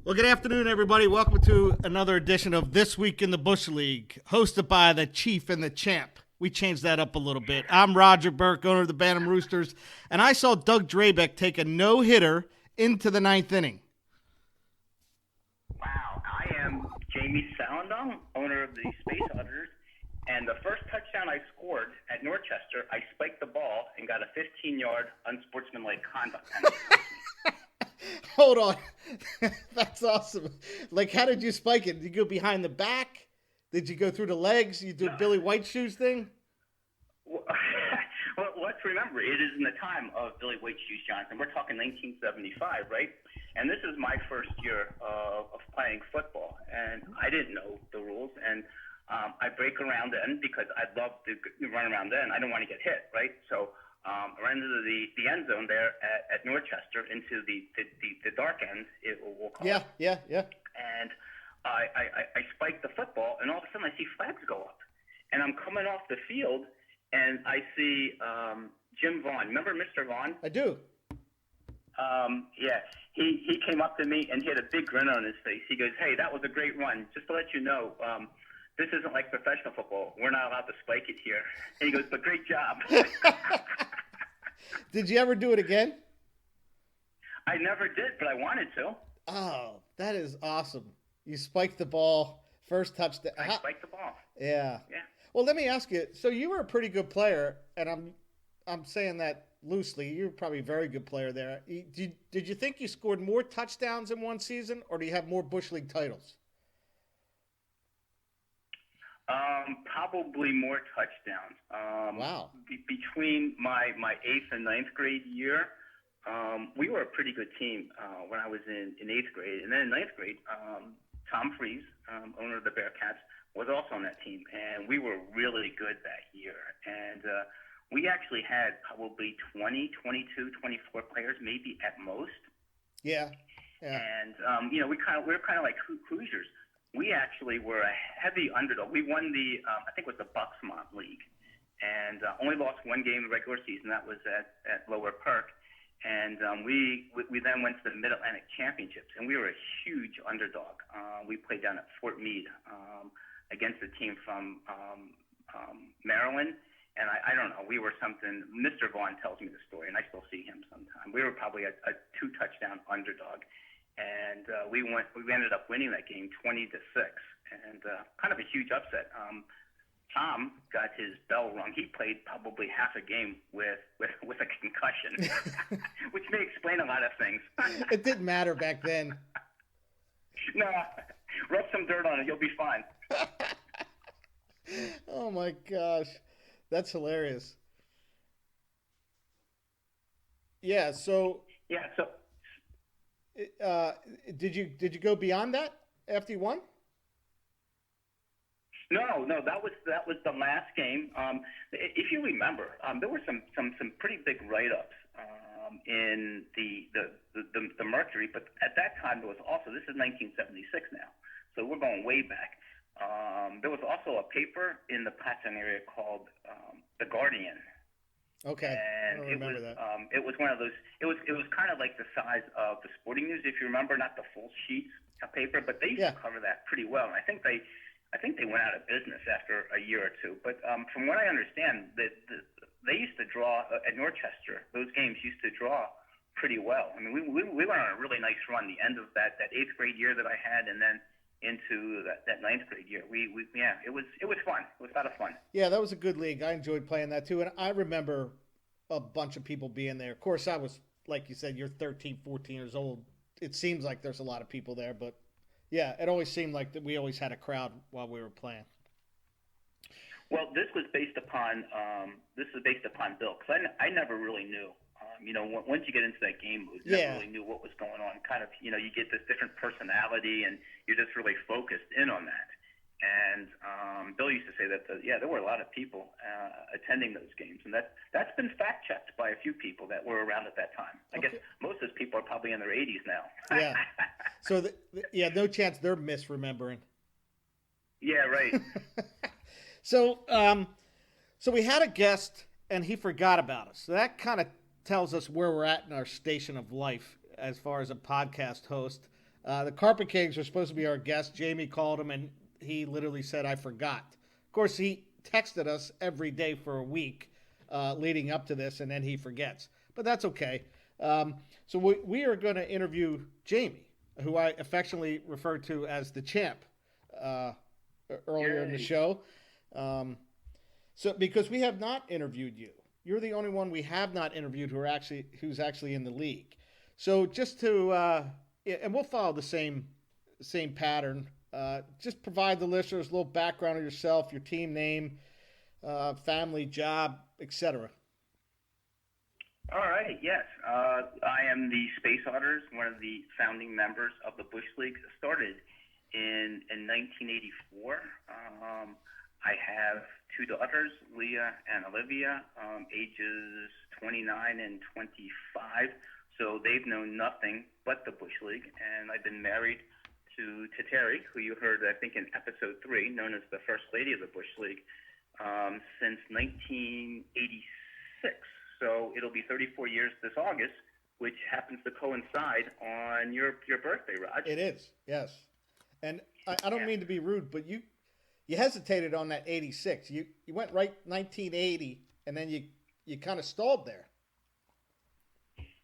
Well, good afternoon, everybody. Welcome to another edition of This Week in the Bush League, hosted by the Chief and the Champ. We changed that up a little bit. I'm Roger Burke, owner of the Bantam Roosters, and I saw Doug Drabeck take a no-hitter into the ninth inning. Wow, I am Jamie Salindon, owner of the Space Auditors, and the first touchdown I scored at Norchester, I spiked the ball and got a 15-yard unsportsmanlike conduct penalty. Hold on. That's awesome. Like, how did you spike it? Did you go behind the back? Did you go through the legs? You do a Billy White Shoes thing? Well, let's remember, it is in the time of Billy White Shoes Johnson. We're talking 1975, right? And this is my first year of playing football, and I didn't know the rules, and I break around then because I love to run around then. I don't want to get hit, right? So I ran into the end zone there at Norchester, into the dark end, we'll call it. Yeah. And I spiked the football, and all of a sudden I see flags go up. And I'm coming off the field, and I see Jim Vaughn. Remember Mr. Vaughn? I do. Yeah. He came up to me and he had a big grin on his face. He goes, "Hey, that was a great run. Just to let you know, this isn't like professional football. We're not allowed to spike it here." And he goes, "But great job." Did you ever do it again? I never did, but I wanted to. Oh, that is awesome. You spiked the ball, first touchdown. I spiked the ball. Yeah. Yeah. Well, let me ask you. So you were a pretty good player, and I'm saying that loosely. You're probably a very good player there. Did you think you scored more touchdowns in one season, or do you have more Bush League titles? Probably more touchdowns. Wow. Between my 8th and ninth grade year, we were a pretty good team when I was in 8th grade. And then in ninth grade, Tom Freeze, owner of the Bearcats, was also on that team. And we were really good that year. And we actually had probably 20, 22, 24 players, maybe at most. Yeah. And, we were kind of like Hoosiers. We actually were a heavy underdog. We won the, I think it was the Bucksmont League, and only lost one game in the regular season. That was at Lower Perk. And we then went to the Mid-Atlantic Championships, and we were a huge underdog. We played down at Fort Meade against a team from Maryland. And I don't know, we were something. Mr. Vaughn tells me the story, and I still see him sometime. We were probably a 2-touchdown underdog. And we ended up winning that game 20-6, and kind of a huge upset. Tom got his bell rung. He played probably half a game with a concussion, which may explain a lot of things. It didn't matter back then. No, rub some dirt on it. You'll be fine. Oh my gosh, that's hilarious. Yeah. So. Yeah. So. Did you go beyond that after you won? No, that was the last game. If you remember, there were some pretty big write-ups in the Mercury, but at that time there was also, this is 1976 now, so we're going way back. There was also a paper in the Patton area called The Guardian. Okay, and I remember that. It was one of those. It was kind of like the size of the Sporting News, if you remember, not the full sheets of paper, but they used to cover that pretty well. And I think they went out of business after a year or two. But from what I understand, they used to draw at Norchester. Those games used to draw pretty well. I mean, we went on a really nice run. The end of that 8th grade year that I had, and then into that 9th grade year. It was fun. It was a lot of fun. Yeah, that was a good league. I enjoyed playing that too. And I remember a bunch of people being there. Of course, I was, like you said, you're 13, 14 years old. It seems like there's a lot of people there, but yeah, it always seemed like that we always had a crowd while we were playing. Well, this was based upon Bill, because I never really knew. Once you get into that game mood, you never really knew what was going on. Kind of, you get this different personality, and you're just really focused in on that. And Bill used to say that, there were a lot of people attending those games, and that's been fact checked by a few people that were around at that time. I guess most of those people are probably in their 80s now. Yeah. So no chance they're misremembering. Yeah, right. So we had a guest, and he forgot about us. So that kind of tells us where we're at in our station of life as far as a podcast host. The Carpet Kings were supposed to be our guest. Jamie called him, and he literally said, "I forgot." Of course, he texted us every day for a week leading up to this, and then he forgets. But that's okay. So we are going to interview Jamie, who I affectionately refer to as the champ uh, earlier in the show. So because we have not interviewed you, you're the only one we have not interviewed who's actually in the league. So just to and we'll follow the same pattern. Just provide the listeners a little background of yourself, your team name, family, job, etc. All right, yes. I am the Space Auditors, one of the founding members of the Bush League. Started in 1984. I have two daughters, Leah and Olivia, ages 29 and 25. So they've known nothing but the Bush League, and I've been married to Terry, who you heard, I think, in episode 3, known as the First Lady of the Bush League, since 1986. So it'll be 34 years this August, which happens to coincide on your birthday, Raj. It is, yes. And I don't mean to be rude, but you hesitated on that 86. You went right 1980, and then you kind of stalled there.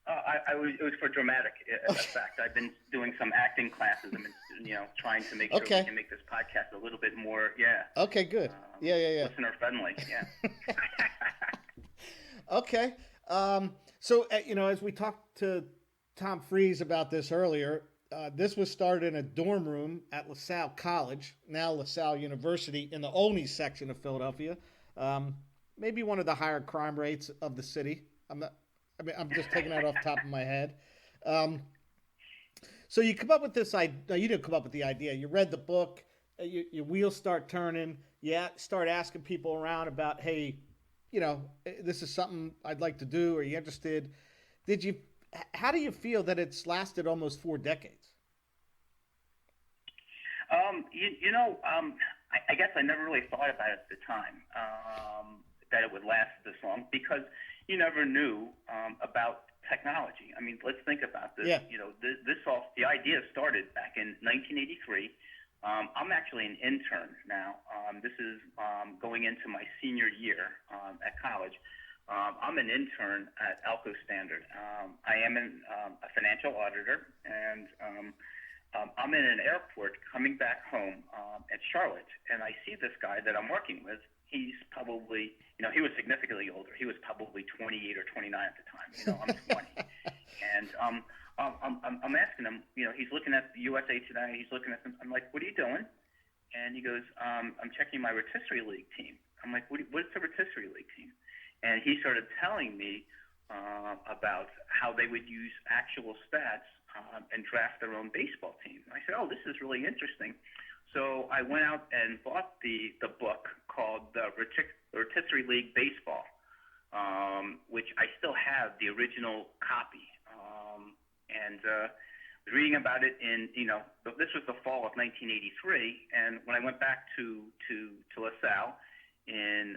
It was for dramatic effect. I've been doing some acting classes. I've been, trying to make sure we can make this podcast a little bit more, Okay, good. Yeah. Listener friendly, yeah. Okay. So, as we talked to Tom Freeze about this earlier, this was started in a dorm room at LaSalle College, now LaSalle University, in the Olney section of Philadelphia. Maybe one of the higher crime rates of the city. I'm just taking that off the top of my head. So you come up with this idea. No, you didn't come up with the idea. You read the book. Your wheels start turning. You start asking people around about, hey, this is something I'd like to do. Are you interested? How do you feel that it's lasted almost 4 decades? I guess I never really thought about it at the time, that it would last this long, because you never knew about technology. I mean, let's think about this. Yeah. The idea started back in 1983. I'm actually an intern now. This is going into my senior year at college. I'm an intern at Alco Standard. I am a financial auditor, and I'm in an airport coming back home at Charlotte, and I see this guy that I'm working with. He's probably, he was significantly older. He was probably 28 or 29 at the time. I'm 20. And I'm asking him, he's looking at the USA Today. He's looking at them. I'm like, what are you doing? And he goes, I'm checking my rotisserie league team. I'm like, what's the rotisserie league team? And he started telling me about how they would use actual stats and draft their own baseball team. I said, oh, this is really interesting. So I went out and bought the book called The Rotisserie League Baseball, which I still have the original copy. And reading about it this was the fall of 1983, and when I went back to LaSalle in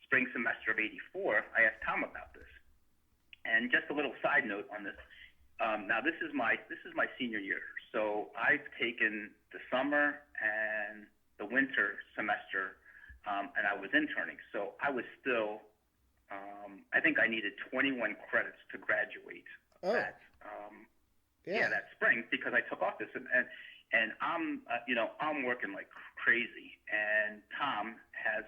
spring semester of '84, I asked Tom about this. And just a little side note on this. Now this is my senior year, so I've taken the summer and the winter semester, and I was interning. So I was still, I think I needed 21 credits to graduate. Oh. That spring, because I took off this, and I'm I'm working like crazy, and Tom has.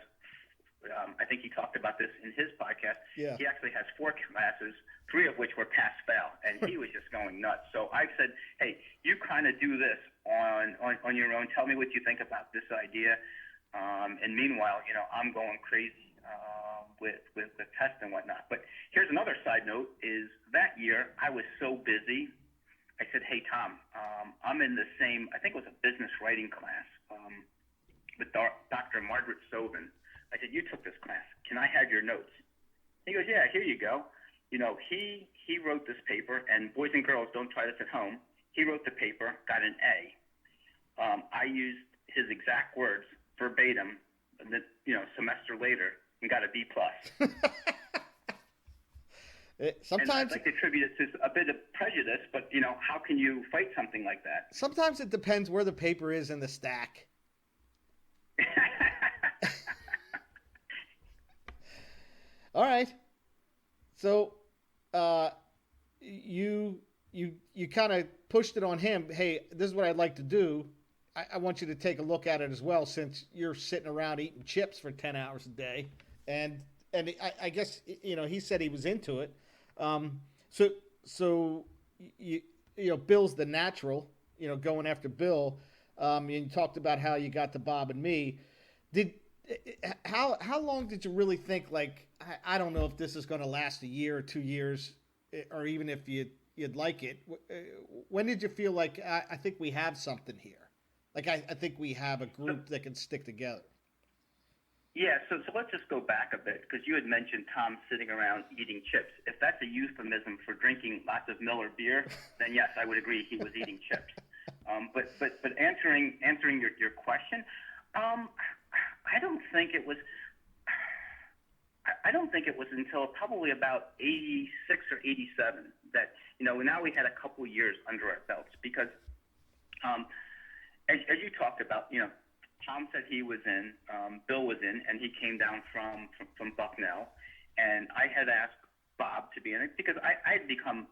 I think he talked about this in his podcast. Yeah. He actually has 4 classes, 3 of which were pass-fail, and he was just going nuts. So I said, hey, you kind of do this on your own. Tell me what you think about this idea. And meanwhile, I'm going crazy with tests and whatnot. But here's another side note: is that year I was so busy. I said, hey, Tom, I'm in the same. I think it was a business writing class with Dr. Margaret Sovin. I said, you took this class. Can I have your notes? He goes, yeah, here you go. He wrote this paper, and boys and girls, don't try this at home. He wrote the paper, got an A. I used his exact words verbatim, semester later, and got a B+. And I'd Sometimes, like to attribute it to a bit of prejudice, but how can you fight something like that? sometimes it depends where the paper is in the stack. All right. So, you you kind of pushed it on him. Hey, this is what I'd like to do. I want you to take a look at it as well, since you're sitting around eating chips for 10 hours a day, and I guess he said he was into it. Um, so so you Bill's the natural. Going after Bill. And you talked about how you got to Bob and me. Did how long did you really think, like, I don't know if this is going to last a year or 2 years, or even if you'd like it? When did you feel like, I think we have something here? Like, I think we have a group that can stick together. Yeah, so let's just go back a bit, because you had mentioned Tom sitting around eating chips. If that's a euphemism for drinking lots of Miller beer, then yes, I would agree he was eating chips. But answering your question, I don't think it was. I don't think it was until probably about 86 or 87 that now we had a couple years under our belts, because as you talked about, Tom said he was in, Bill was in, and he came down from Bucknell, and I had asked Bob to be in it because I had become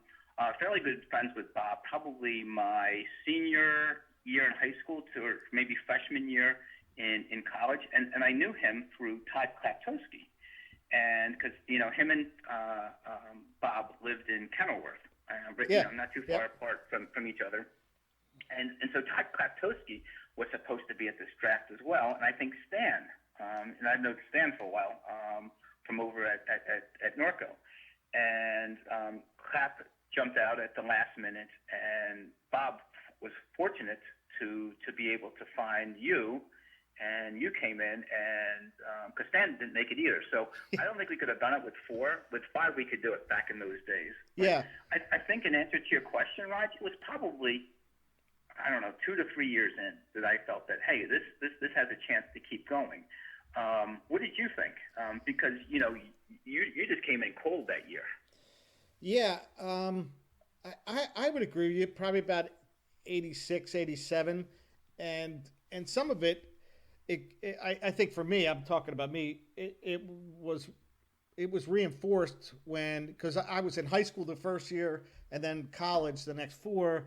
fairly good friends with Bob probably my senior year in high school to maybe freshman year in college, and I knew him through Todd Klaptowski, and because him and Bob lived in Kenilworth, not too far apart from each other. And so Todd Klaptowski was supposed to be at this draft as well, and I think Stan, and I've known Stan for a while from over at Norco, and Klap jumped out at the last minute, and Bob was fortunate to be able to find you, and you came in, and because Stan didn't make it either, so I don't think we could have done it with 4. With 5, we could do it back in those days. But Yeah. I think in answer to your question, Raj, it was probably, I don't know, 2 to 3 years in that I felt that, hey, this has a chance to keep going. What did you think? Because you just came in cold that year. Yeah, I would agree with you. Probably about 86, 87, and some of it, I think for me, I'm talking about me. It was reinforced because I was in high school the first year and then college the next 4.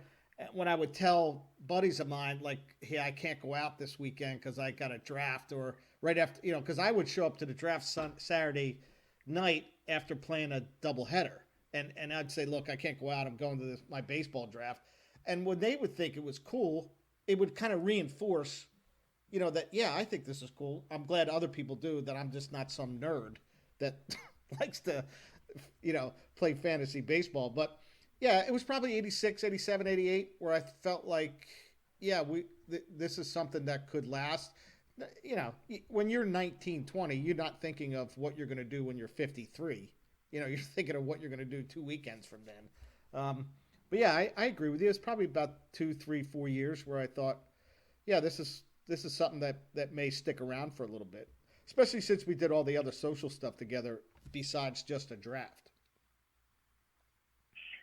When I would tell buddies of mine, like, hey, I can't go out this weekend because I got a draft, or right after, because I would show up to the draft Saturday night after playing a doubleheader. And I'd say, look, I can't go out. I'm going to my baseball draft. And when they would think it was cool, it would kind of reinforce, that, yeah, I think this is cool. I'm glad other people do, that I'm just not some nerd that likes to, play fantasy baseball. But yeah, it was probably 86, 87, 88 where I felt like, yeah, this is something that could last. When you're 19, 20, you're not thinking of what you're going to do when you're 53. You're thinking of what you're going to do 2 weekends from then. But yeah, I agree with you. It's probably about 2, 3, 4 years where I thought, yeah, this is something that may stick around for a little bit, especially since we did all the other social stuff together besides just a draft.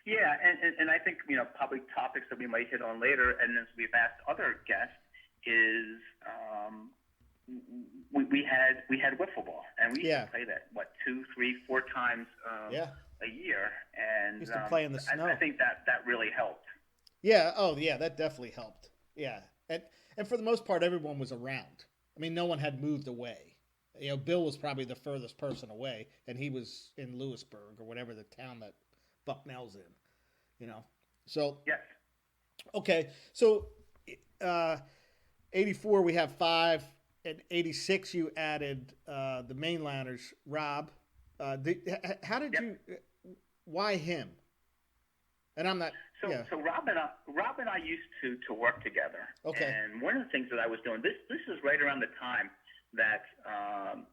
Yeah, and I think probably topics that we might hit on later, and as we've asked other guests, is we had wiffle ball, and we used to play that 2, 3, 4 times a year, and used to play in the snow. I think that really helped. Yeah. Oh, yeah. That definitely helped. Yeah, and for the most part, everyone was around. I mean, no one had moved away. Bill was probably the furthest person away, and he was in Lewisburg or whatever the town that Bucknell's in. So yes. Okay, so 84 we have 5, and 86 you added the mainlanders, Rob. How did you? Why him? And I'm not. So Rob and I used to work together. Okay. And one of the things that I was doing, this is right around the time that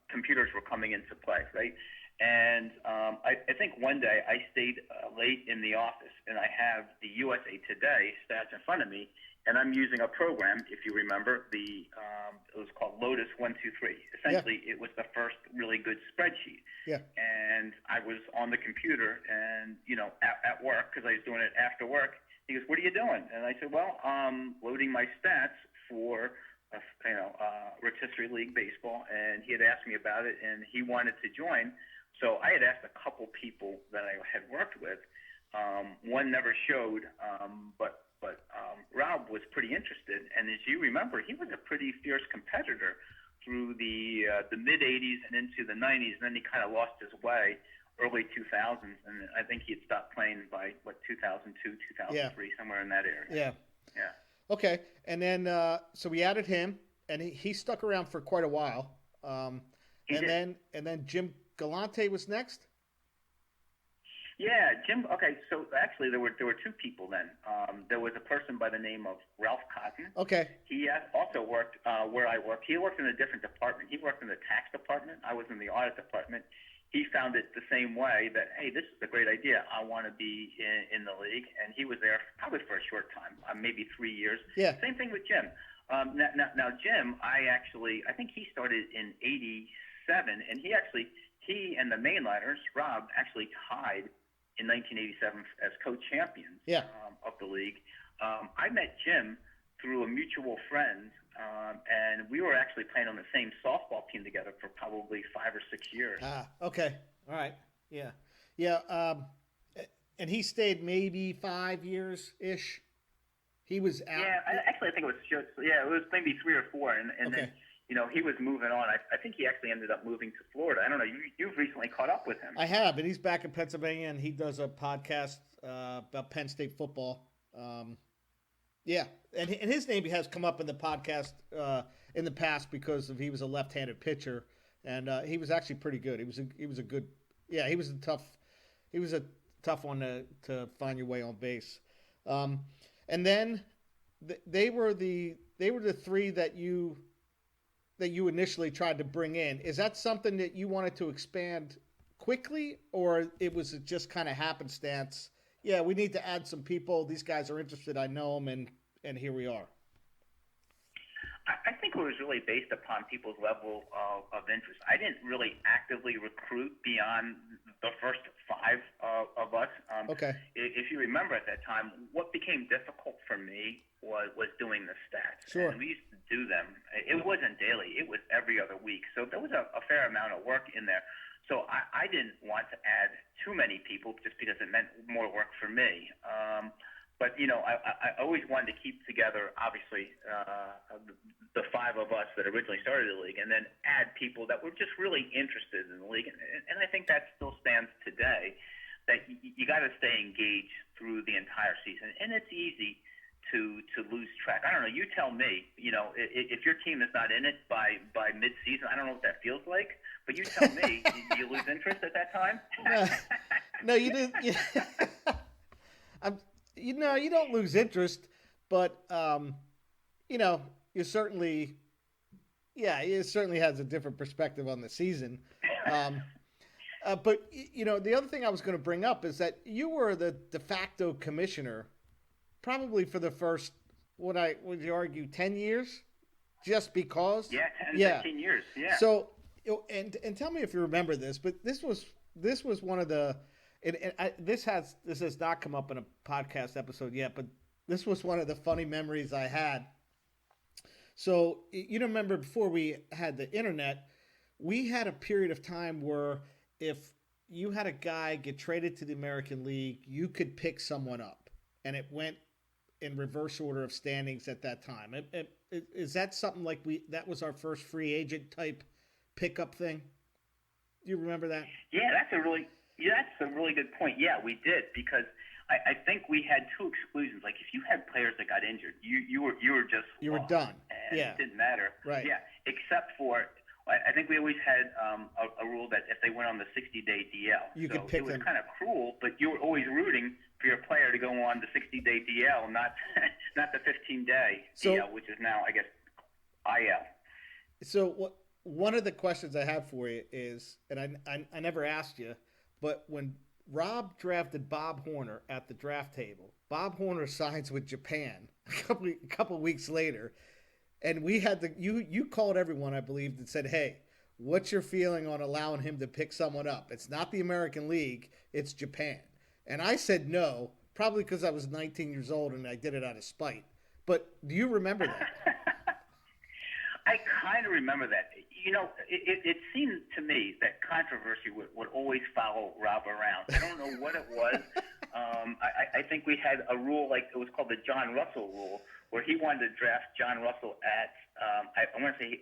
computers were coming into play, right? And I think one day I stayed late in the office, and I have the USA Today stats in front of me, and I'm using a program, if you remember, it was called Lotus 123. Essentially, It was the first really good spreadsheet. Yeah. And I was on the computer, and at work, because I was doing it after work. He goes, "What are you doing?" And I said, "Well, loading my stats for rotisserie league baseball." And he had asked me about it, and he wanted to join. So I had asked a couple people that I had worked with. One never showed, but Rob was pretty interested. And as you remember, he was a pretty fierce competitor through the mid '80s and into the '90s, and then he kind of lost his way early 2000s, and I think he had stopped playing by 2002, 2003, somewhere in that area. Yeah. Yeah. Okay, and then so we added him, and he stuck around for quite a while. And then Jim Galante was next. Yeah, Jim. Okay, so actually there were two people then. There was a person by the name of Ralph Cotton. Okay. He also worked where I worked. He worked in a different department. He worked in the tax department. I was in the audit department. He found it the same way, that, hey, this is a great idea. I want to be in the league. And he was there probably for a short time, maybe 3 years. Yeah. Same thing with Jim. Now Jim, I think he started in '87, and he and the mainliners, Rob, actually tied in 1987 as co-champions of the league. I met Jim through a mutual friend, and we were actually playing on the same softball team together for probably 5 or 6 years. Okay. All right. Yeah. Yeah. And he stayed maybe 5 years-ish. He was out. Yeah, I think it was it was maybe 3 or 4, and okay. Then, he was moving on. I think he actually ended up moving to Florida. I don't know. You've recently caught up with him. I have, and he's back in Pennsylvania, and he does a podcast about Penn State football. Yeah, and his name has come up in the podcast in the past because he was a left-handed pitcher, and he was actually pretty good. He was a good. Yeah, he was a tough one to find your way on base. And then they were the 3 that you initially tried to bring in. Is that something that you wanted to expand quickly, or it was just kind of happenstance? Yeah, we need to add some people. These guys are interested. I know them, and here we are. I think it was really based upon people's level of interest. I didn't really actively recruit beyond the first 5 of us. Okay. If you remember at that time, what became difficult for me was doing the stats. Sure. And we used to do them. It wasn't daily. It was every other week. So there was a fair amount of work in there. So I didn't want to add too many people just because it meant more work for me. But, I always wanted to keep together, obviously, the 5 of us that originally started the league, and then add people that were just really interested in the league. And I think that still stands today, that you got to stay engaged through the entire season. And it's easy to lose track. I don't know. You tell me, if your team is not in it by mid-season, I don't know what that feels like. But you tell me, do you lose interest at that time? No, you didn't. You don't lose interest, but you certainly has a different perspective on the season. But the other thing I was going to bring up is that you were the de facto commissioner, probably for the first, would you argue, 10 years, just because? Yeah, 15 years. Yeah. So, and tell me if you remember this, but this was one of the. This has not come up in a podcast episode yet, but this was one of the funny memories I had. So you remember before we had the internet, we had a period of time where if you had a guy get traded to the American League, you could pick someone up, and it went in reverse order of standings at that time. Is that something like that was our first free agent type pickup thing? Do you remember that? Yeah, that's a really good point. Yeah, we did, because I think we had 2 exclusions. Like, if you had players that got injured, you were lost, done. And yeah, it didn't matter. Right. Yeah, except for I think we always had a rule that if they went on the 60-day DL, you could pick them. It was kind of cruel, but you were always rooting for your player to go on the 60-day DL, not the 15-day DL, which is now, I guess, IL. So one of the questions I have for you is, and I never asked you, but when Rob drafted Bob Horner at the draft table, Bob Horner signs with Japan a couple weeks later, and we had the you called everyone, I believe, and said, "Hey, what's your feeling on allowing him to pick someone up? It's not the American League, it's Japan." And I said no, probably because I was 19 years old and I did it out of spite. But do you remember that? I kind of remember that. You know, it seemed to me that controversy would always follow Rob around. I don't know what it was. I think we had a rule, like it was called the John Russell rule, where he wanted to draft John Russell at, I want to say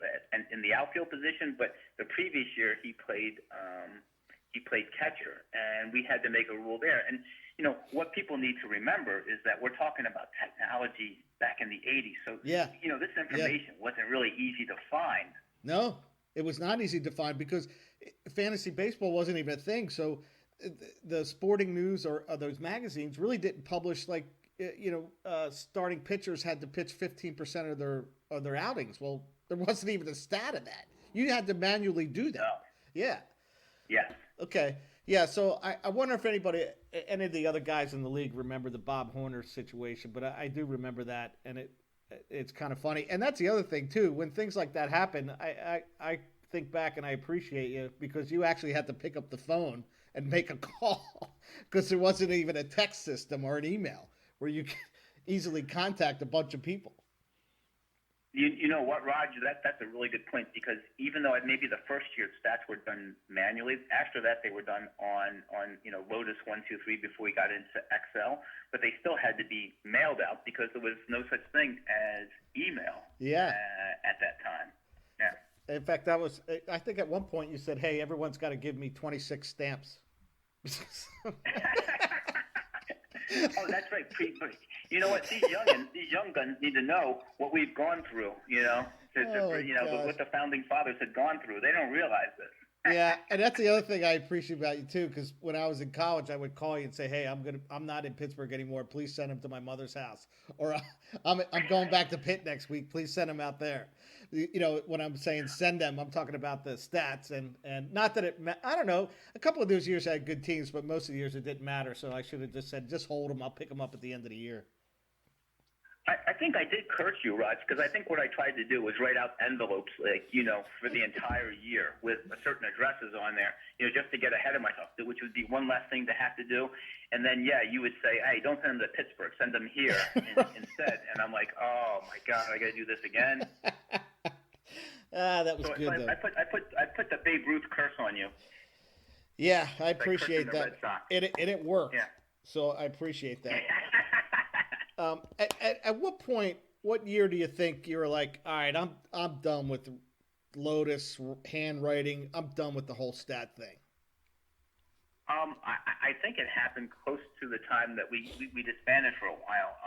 in the outfield position, but the previous year he played catcher, and we had to make a rule there. And you know what people need to remember is that we're talking about technology back in the '80s. So Yeah. you know, this information wasn't really easy to find. No, it was not easy to find because fantasy baseball wasn't even a thing. So the sporting news or those magazines really didn't publish like starting pitchers had to pitch 15% of their outings. Well, there wasn't even a stat of that. You had to manually do that. No. Yeah. Yes. Okay. Yeah. So I wonder if any of the other guys in the league remember the Bob Horner situation, but I do remember that, and it's kind of funny. And that's the other thing too. When things like that happen, I think back and I appreciate you because you actually had to pick up the phone and make a call because there wasn't even a text system or an email where you could easily contact a bunch of people. You know what, Roger? That's a really good point because even though maybe the first year stats were done manually, after that they were done on Lotus 123 before we got into Excel, but they still had to be mailed out because there was no such thing as email. Yeah. At that time. Yeah. In fact, I think at one point you said, "Hey, everyone's got to give me 26 stamps." Oh, that's right. You know what? These young guns need to know what we've gone through. What the founding fathers had gone through. They don't realize this. Yeah, and that's the other thing I appreciate about you too, because when I was in college, I would call you and say, "Hey, I'm not in Pittsburgh anymore. Please send him to my mother's house," or I'm going back to Pitt next week. Please send him out there. You know, when I'm saying send them, I'm talking about the stats and not that I don't know. A couple of those years I had good teams, but most of the years it didn't matter. So I should have just said, just hold them. I'll pick them up at the end of the year. I think I did curse you, Raj, because I think what I tried to do was write out envelopes, for the entire year with certain addresses on there, just to get ahead of myself, which would be one less thing to have to do. And then, you would say, "Hey, don't send them to Pittsburgh, send them here instead." And I'm like, "Oh my God, I got to do this again." That was good. I put the Babe Ruth curse on you. Yeah, I appreciate that. It worked. Yeah. So I appreciate that. At what point, what year do you think you were like, all right, I'm done with Lotus handwriting. I'm done with the whole stat thing. I think it happened close to the time that we disbanded for a while.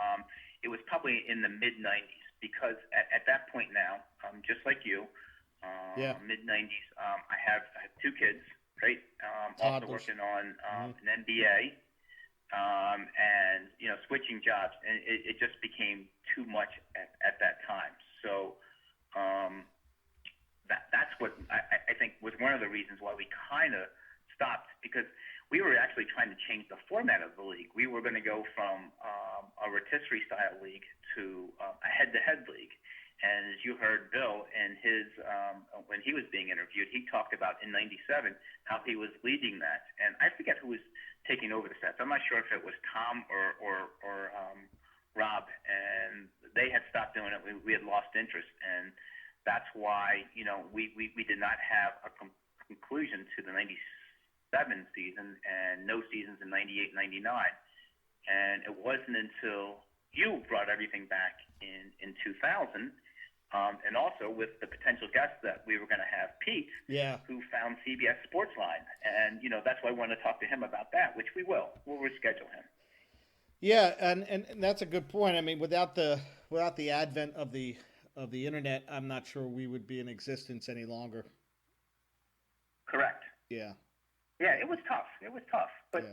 It was probably in the mid '90s because at that point now, just like you, mid '90s, I have 2 kids, right? Also working on an MBA. And switching jobs, and it just became too much at that time. So that's what I think was one of the reasons why we kind of stopped, because we were actually trying to change the format of the league. We were going to go from a rotisserie style league to a head-to-head league. And as you heard Bill in his when he was being interviewed, he talked about in '97 how he was leading that. And I forget who was taking over the stats. I'm not sure if it was Tom or Rob, and they had stopped doing it. We had lost interest, and that's why we did not have a conclusion to the '97 season and no seasons in '98, '99. And it wasn't until you brought everything back in 2000. And also with the potential guest that we were going to have, Pete, who found CBS Sportsline. And, that's why I want to talk to him about that, which we will. We'll reschedule him. Yeah, and that's a good point. I mean, without the advent of the internet, I'm not sure we would be in existence any longer. Correct. Yeah. Yeah, it was tough. But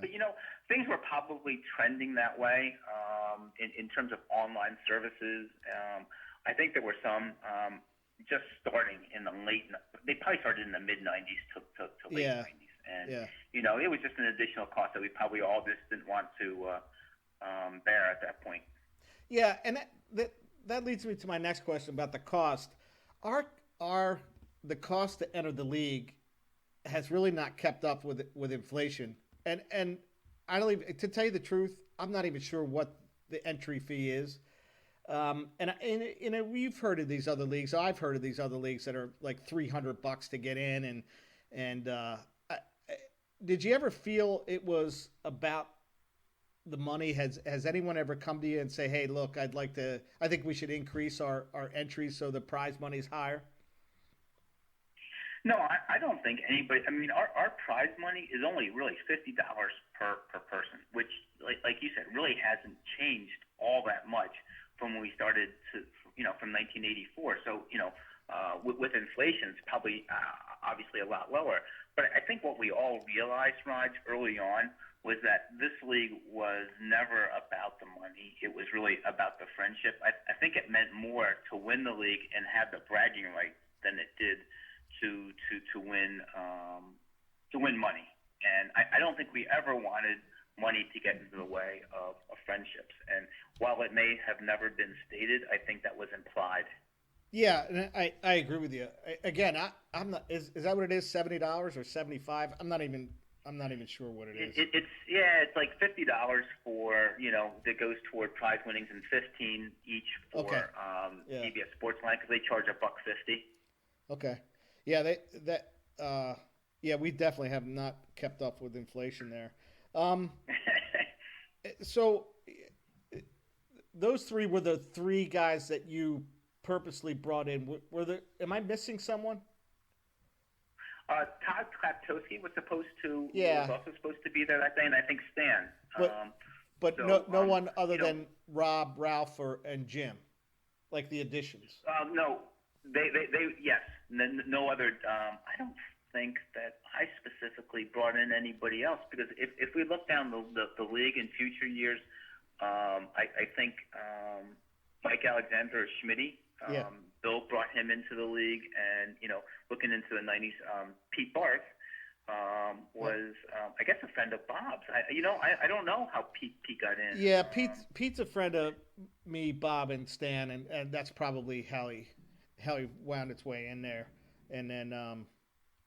things were probably trending that way in terms of online services. I think there were some. just starting in the they probably started in the mid '90s to late Yeah. '90s, and Yeah. it was just an additional cost that we probably all just didn't want to bear at that point. Yeah, and that leads me to my next question about the cost. Are the cost to enter the league has really not kept up with inflation, and I don't even, to tell you the truth, I'm not even sure what the entry fee is. And we've heard of these other leagues. I've heard of these other leagues that are like $300 to get in, and did you ever feel it was about the money? Has anyone ever come to you and say, "Hey, look, I think we should increase our entries so the prize money's higher"? No, I don't think anybody. I mean, our prize money is only really $50 per person, which, like you said, really hasn't changed all that much from when we started from 1984. So, with inflation, it's probably obviously a lot lower. But I think what we all realized, Raj, early on was that this league was never about the money. It was really about the friendship. I think it meant more to win the league and have the bragging rights than it did to win money. And I don't think we ever wanted money to get into the way of friendships. And while it may have never been stated, I think that was implied. Yeah, and I agree with you. Again, I'm not. Is that what it is? $70 or 75? I'm not even sure what it is. It's like $50 for that goes toward prize winnings and 15 each for Okay. Yeah. CBS Sportsline because they charge $1.50. Okay. Yeah, yeah, we definitely have not kept up with inflation there. Um, so those three were the three guys that you purposely brought in. Were there? Am I missing someone? Todd Kleptowski was Yeah. was also supposed to be there that day, and I think Stan. But So, no one other you know- than Rob, Ralph, and Jim, like the additions. No, they yes, no other. I don't think that I specifically brought in anybody else because if we look down the league in future years, I think Mike Alexander or Schmitty, Yeah. Bill brought him into the league, and looking into the '90s, Pete Barth was I guess a friend of Bob's. I don't know how Pete got in. Yeah, Pete's a friend of me, Bob, and Stan, and that's probably how he wound its way in there. And then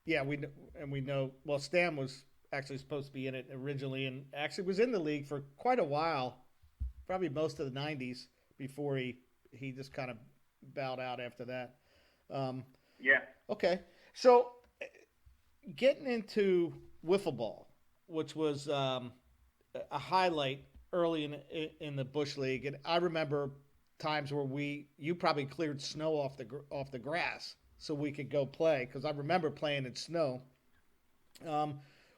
yeah, we know. Well, Stan was actually supposed to be in it originally, and actually was in the league for quite a while, probably most of the '90s before he just kind of bowed out after that. Yeah. Okay, so getting into wiffle ball, which was a highlight early in the Bush League, and I remember times where you probably cleared snow off the grass so we could go play because I remember playing in snow.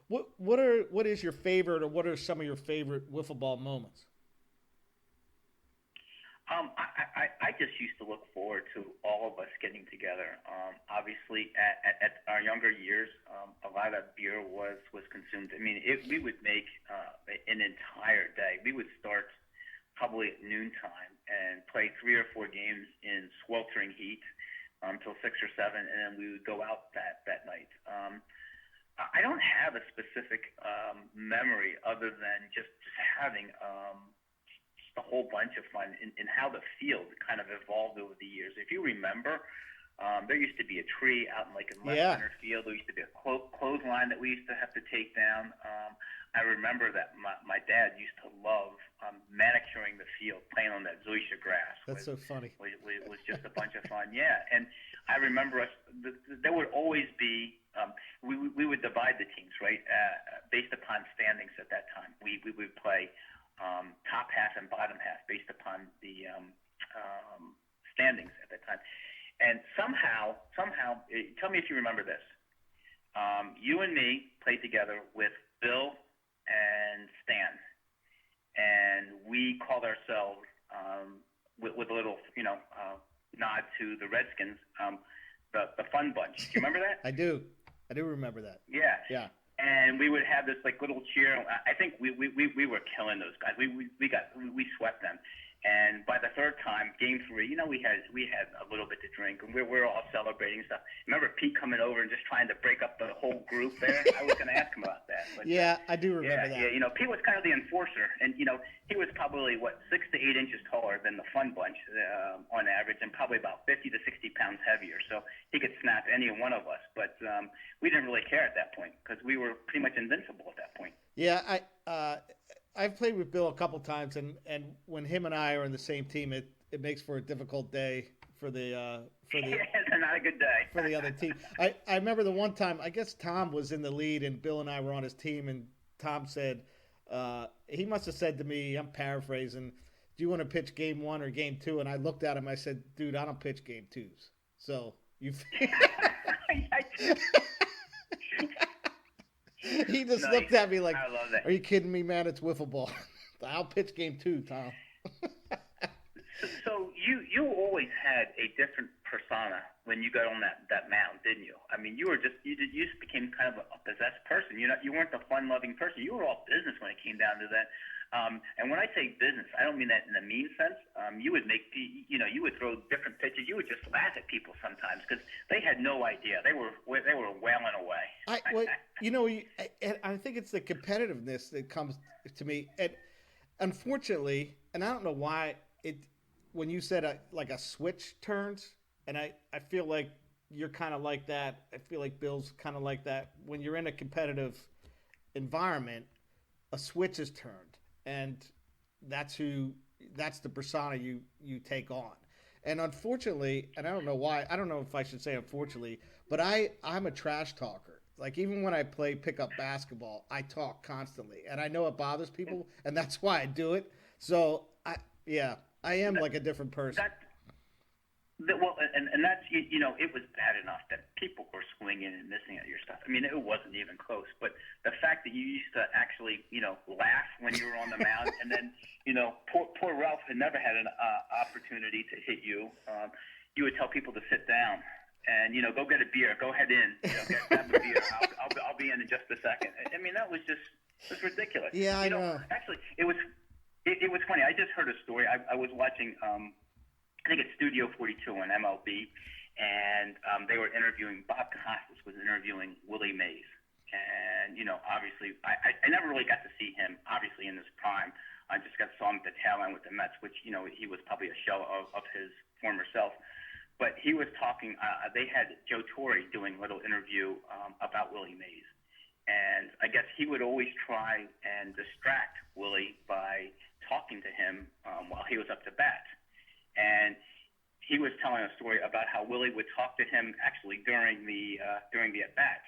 What is your favorite, or what are some of your favorite wiffle ball moments? I just used to look forward to all of us getting together. Obviously, at our younger years, a lot of beer was consumed. I mean, we would make an entire day. We would start probably at noontime and play 3 or 4 games in sweltering heat until 6 or 7, and then we would go out that night. I don't have a specific memory other than just having a whole bunch of fun in how the field kind of evolved over the years. If you remember, there used to be a tree out in like in left center field. There used to be a clothesline that we used to have to take down. I remember that my dad used to love manicuring the field, playing on that zoysia grass. That's so funny. It was just a bunch of fun, yeah. And I remember there would always be, we would divide the teams, right, based upon standings at that time. We would play top half and bottom half based upon the standings at that time. And somehow, tell me if you remember this. You and me played together with Bill and Stan, and we called ourselves with a little, nod to the Redskins, the Fun Bunch. Do you remember that? I do remember that. Yeah. Yeah. And we would have this like little cheer. I think we were killing those guys. We swept them, And by the third time, game 3, we had a little bit to drink, and we're all celebrating and stuff. Remember Pete coming over and just trying to break up the whole group there? I was going to ask him about that. But, yeah, I do remember that. Yeah, Pete was kind of the enforcer, and he was probably 6 to 8 inches taller than the Fun Bunch on average, and probably about 50 to 60 pounds heavier. So he could snap any one of us, but we didn't really care at that point because we were pretty much invincible at that point. Yeah, I've played with Bill a couple times, and when him and I are in the same team, it makes for a difficult day for the It's not a good day for the other team. I remember the one time, I guess Tom was in the lead, and Bill and I were on his team, and Tom said, he must have said to me, I'm paraphrasing, do you want to pitch game 1 or game 2? And I looked at him, I said, dude, I don't pitch game 2s. So you. He just looked at me like, I love that. Are you kidding me, man? It's wiffle ball. I'll pitch game 2, Tom. So you always had a different persona when you got on that mound, didn't you? I mean, you just became kind of a possessed person. You weren't the fun-loving person. You were all business when it came down to that. And when I say business, I don't mean that in a mean sense. You would you would throw different pitches. You would just laugh at people sometimes because they had no idea. They were wailing away. I think it's the competitiveness that comes to me. And unfortunately, and I don't know why when you said a switch turns, and I feel like you're kind of like that. I feel like Bill's kind of like that. When you're in a competitive environment, a switch is turned. And that's the persona you take on. And unfortunately, and I don't know why, I don't know if I should say unfortunately, but I'm a trash talker. Like even when I play pickup basketball, I talk constantly. And I know it bothers people, and that's why I do it. So I am like a different person. And that's, it was bad enough that people were swinging and missing at your stuff. I mean, it wasn't even close. But the fact that you used to actually, laugh when you were on the mound, and then, poor Ralph had never had an opportunity to hit you. You would tell people to sit down and, go get a beer, go head in, grab a beer. I'll be in just a second. I mean, it was ridiculous. Yeah, I know. Actually, it was funny. I just heard a story. I was watching. I think it's Studio 42 on MLB, and they were interviewing, Bob Costas was interviewing Willie Mays. And, obviously, I never really got to see him, obviously, in his prime. I just saw him at the tail end with the Mets, which, he was probably a shell of his former self. But he was talking, they had Joe Torre doing a little interview about Willie Mays. And I guess he would always try and distract Willie by talking to him while he was up to bat. And he was telling a story about how Willie would talk to him actually during the at bat,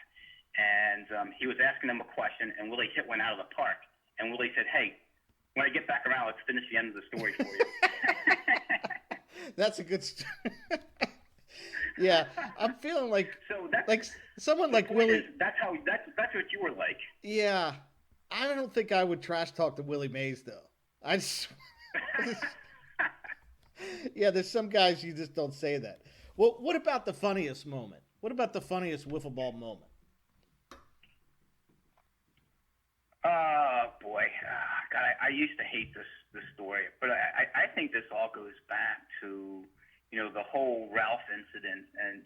and he was asking him a question, and Willie hit one out of the park, and Willie said, "Hey, when I get back around, let's finish the end of the story for you." That's a good story. Yeah, I'm feeling like someone like Willie. That's what you were like. Yeah, I don't think I would trash talk to Willie Mays though. I just. Yeah, there's some guys you just don't say that. Well, what about the funniest moment? What about the funniest wiffle ball moment? Oh boy, God, I used to hate this story, but I think this all goes back to the whole Ralph incident, and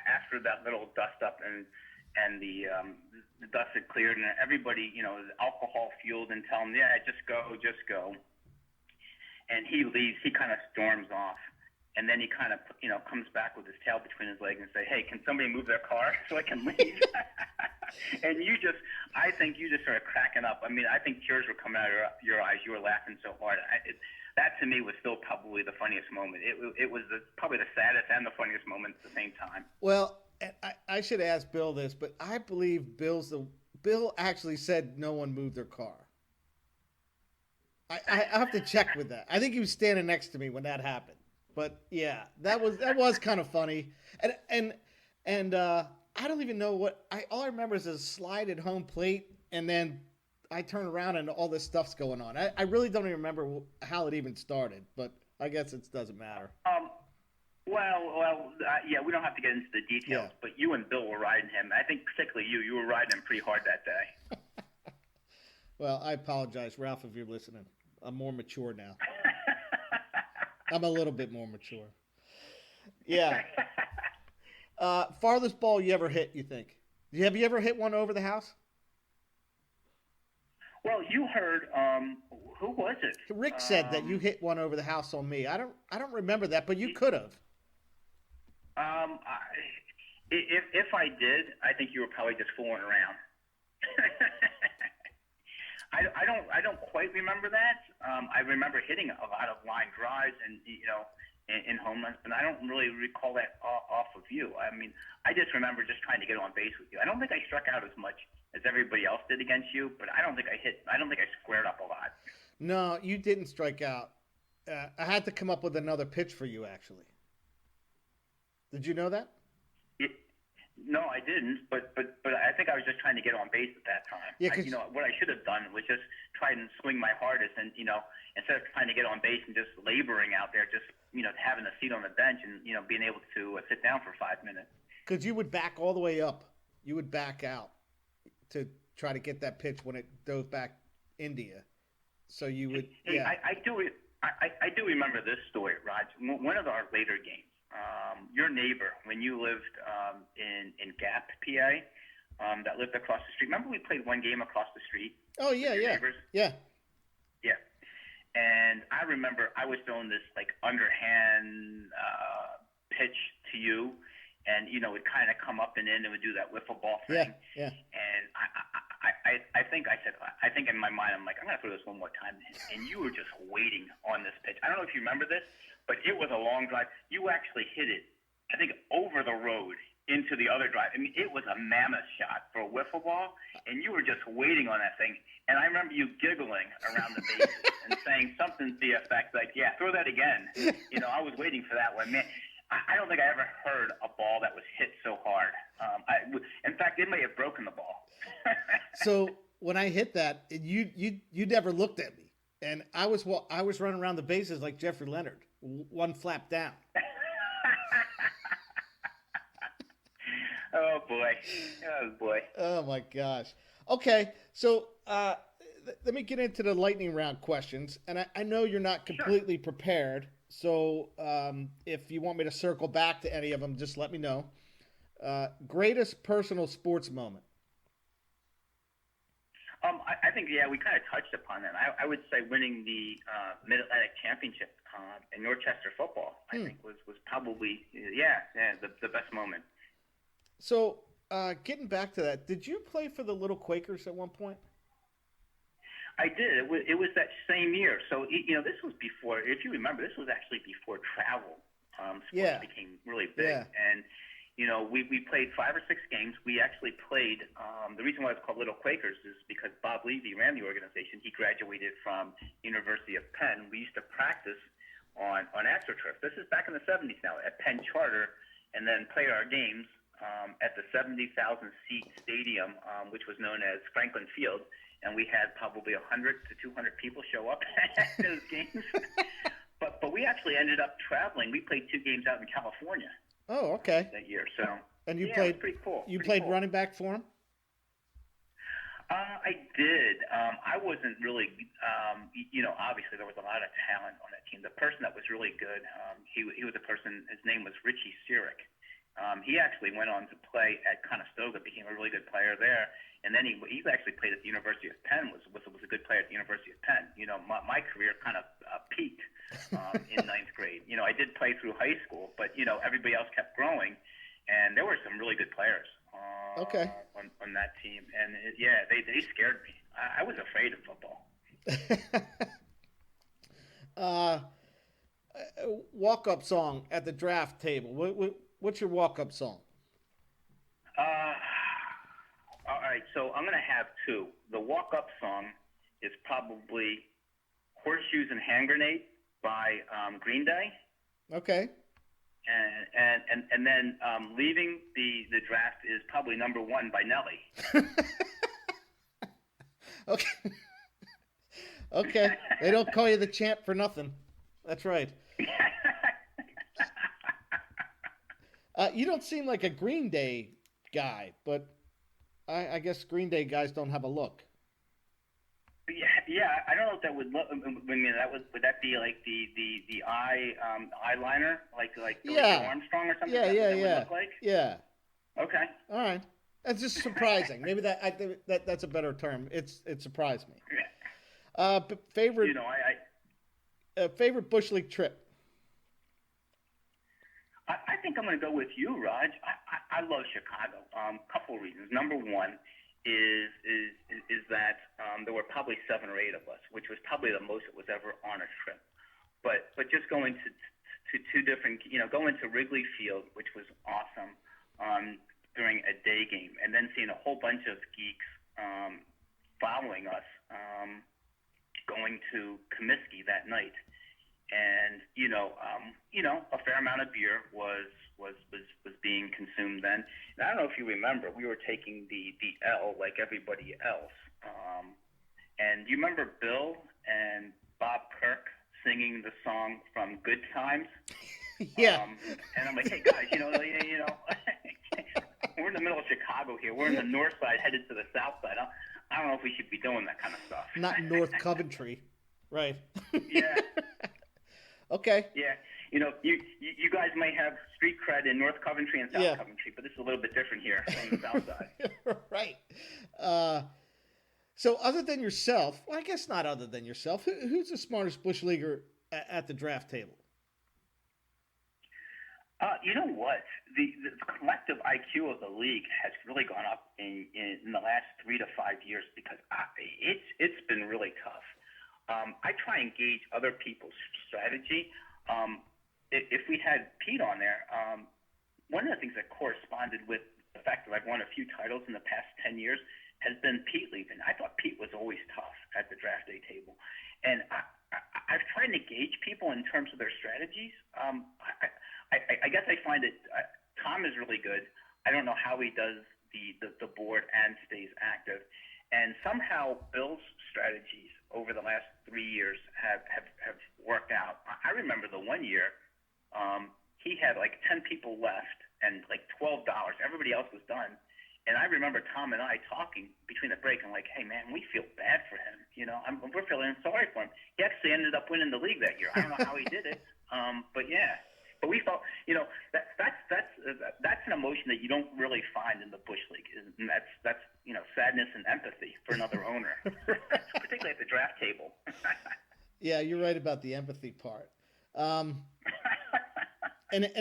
after that little dust up and the dust had cleared, and everybody alcohol fueled and tell him, yeah, just go. And he leaves. He kind of storms off, and then he kind of, comes back with his tail between his legs and say, "Hey, can somebody move their car so I can leave?" And I think you just started cracking up. I mean, I think tears were coming out of your eyes. You were laughing so hard. That to me was still probably the funniest moment. It was probably the saddest and the funniest moment at the same time. Well, I should ask Bill this, but I believe Bill actually said no one moved their car. I have to check with that. I think he was standing next to me when that happened. But yeah, that was kind of funny. And I don't even know all I remember is a slide at home plate, and then I turn around and all this stuff's going on. I really don't even remember how it even started, but I guess it doesn't matter. Yeah, we don't have to get into the details, but you and Bill were riding him. I think particularly you were riding him pretty hard that day. Well, I apologize, Ralph, if you're listening. I'm more mature now. I'm a little bit more mature. Yeah. Farthest ball you ever hit, you think? Have you ever hit one over the house? Well, you heard. Who was it? Rick said that you hit one over the house on me. I don't remember that, but you could have. If I did, I think you were probably just fooling around. I don't quite remember that. I remember hitting a lot of line drives and in home runs, but I don't really recall that off of you. I mean, I just remember just trying to get on base with you. I don't think I struck out as much as everybody else did against you, but I don't think I hit. I don't think I squared up a lot. No, you didn't strike out. I had to come up with another pitch for you, actually. Did you know that? No, I didn't. But I think I was just trying to get on base at that time. Yeah, what I should have done was just try and swing my hardest, and instead of trying to get on base and just laboring out there, just having a seat on the bench and being able to sit down for 5 minutes. Because you would back all the way up. You would back out to try to get that pitch when it dove back India. So you would. Hey, yeah. I do remember this story, Raj. One of our later games. Your neighbor, when you lived in Gap, PA, that lived across the street. Remember we played one game across the street? Oh, yeah, yeah. Neighbors? Yeah. Yeah. And I remember I was throwing this like underhand pitch to you, and it'd kind of come up and in and would do that wiffle ball thing. Yeah, yeah. And I think in my mind I'm like, I'm gonna throw this one more time, and you were just waiting on this pitch. I don't know if you remember this, but it was a long drive. You actually hit it, I think, over the road into the other drive. I mean, it was a mammoth shot for a wiffle ball, and you were just waiting on that thing. And I remember you giggling around the bases and saying something to the effect like, "Yeah, throw that again." I was waiting for that one, man. I don't think I ever heard a ball that was hit so hard. In fact, it may have broken the ball. So when I hit that, you never looked at me, and I was running around the bases like Jeffrey Leonard, one flap down. Oh boy! Oh my gosh. Okay, so let me get into the lightning round questions, and I know you're not completely prepared. So if you want me to circle back to any of them, just let me know. Greatest personal sports moment? I think, we kind of touched upon that. I would say winning the Mid-Atlantic Championship in Norchester football, I think, was probably, the best moment. So getting back to that, did you play for the Little Quakers at one point? I did. It was that same year. So, this was before, if you remember, this was actually before travel sports became really big. Yeah. And, we played 5 or 6 games. We actually played, the reason why it's called Little Quakers is because Bob Levy ran the organization. He graduated from University of Penn. We used to practice on AstroTurf. This is back in the 70s now at Penn Charter, and then play our games at the 70,000-seat stadium, which was known as Franklin Field. And we had probably 100 to 200 people show up at those games. But we actually ended up traveling. We played 2 games out in California. Oh, okay. That year, so and you played. It was pretty cool. You played running back for him? I did. I wasn't really. Obviously there was a lot of talent on that team. The person that was really good, he was a person. His name was Richie Sirik. He actually went on to play at Conestoga, became a really good player there, and then he actually played at the University of Penn. Was a good player at the University of Penn. My career kind of peaked in 9th grade. I did play through high school, but everybody else kept growing, and there were some really good players on that team. And they scared me. I was afraid of football. Walk-up song at the draft table. What's your walk-up song? All right, so I'm going to have 2. The walk-up song is probably Horseshoes and Hand Grenade by Green Day. Okay. And then leaving the draft is probably number 1 by Nelly. Okay. Okay. They don't call you the champ for nothing. That's right. You don't seem like a Green Day guy, but I guess Green Day guys don't have a look. Yeah, I don't know if that would look. I mean, would that be like the eyeliner, like Yeah. Armstrong or something? Yeah, Is that yeah, what that yeah. would look like? Yeah. Okay. All right. That's just surprising. Maybe that's a better term. It surprised me. Favorite You know, favorite bush league trip. I think I'm going to go with you, Raj. I love Chicago. Couple of reasons. Number one is that there were probably 7 or 8 of us, which was probably the most that was ever on a trip. But just going to 2 different, going to Wrigley Field, which was awesome, during a day game, and then seeing a whole bunch of geeks following us, going to Comiskey that night. And a fair amount of beer was being consumed then. And I don't know if you remember, we were taking the L like everybody else. And you remember Bill and Bob Kirk singing the song from Good Times? Yeah. And I'm like, hey guys, we're in the middle of Chicago here. We're in the north side, headed to the south side. I don't know if we should be doing that kind of stuff. Not North Coventry, right? Yeah. Okay. Yeah, you guys may have street cred in North Coventry and South Coventry, but this is a little bit different here on the south side. Right. So other than yourself, well, I guess not other than yourself, who's the smartest bush leaguer at the draft table? You know what? The collective IQ of the league has really gone up in the last 3 to 5 years because it's been really tough. I try and gauge other people's strategy. If we had Pete on there, one of the things that corresponded with the fact that I've won a few titles in the past 10 years has been Pete leaving. I thought Pete was always tough at the draft day table. And I've tried to gauge people in terms of their strategies. I guess I find that Tom is really good. I don't know how he does the board and stays active. And somehow Bill's strategies over the last 3 years have worked out. I remember the one year he had like 10 people left and like $12. Everybody else was done. And I remember Tom and I talking between the break and like, hey, man, we feel bad for him. We're feeling sorry for him. He actually ended up winning the league that year. I don't know how he did it, but yeah. But we felt, that's an emotion that you don't really find in the bush league, and that's sadness and empathy for another owner, particularly at the draft table. Yeah, you're right about the empathy part. And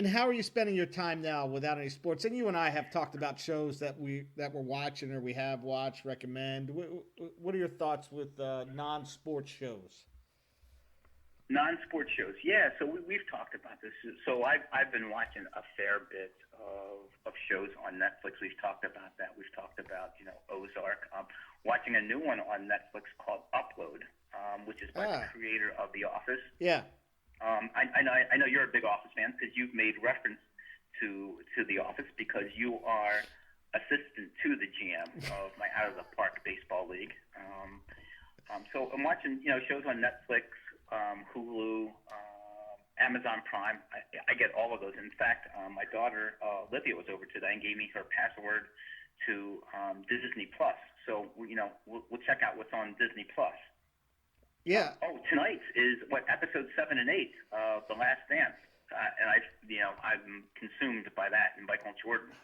how are you spending your time now without any sports? And you and I have talked about shows that we're watching or we have watched, recommend. What are your thoughts with non-sports shows? Non-sports shows, yeah. So we've talked about this. So I've been watching a fair bit of shows on Netflix. We've talked about that. We've talked about Ozark. Watching a new one on Netflix called Upload, which is by the creator of The Office. Yeah. I know you're a big Office fan because you've made reference to The Office because you are assistant to the GM of my Out of the Park baseball league. So I'm watching shows on Netflix. Hulu, Amazon Prime. I get all of those. In fact, my daughter Olivia was over today and gave me her password to Disney Plus. So we'll check out what's on Disney Plus. Yeah. Tonight is episode 7 and 8 of The Last Dance, and I'm consumed by that and Michael Jordan.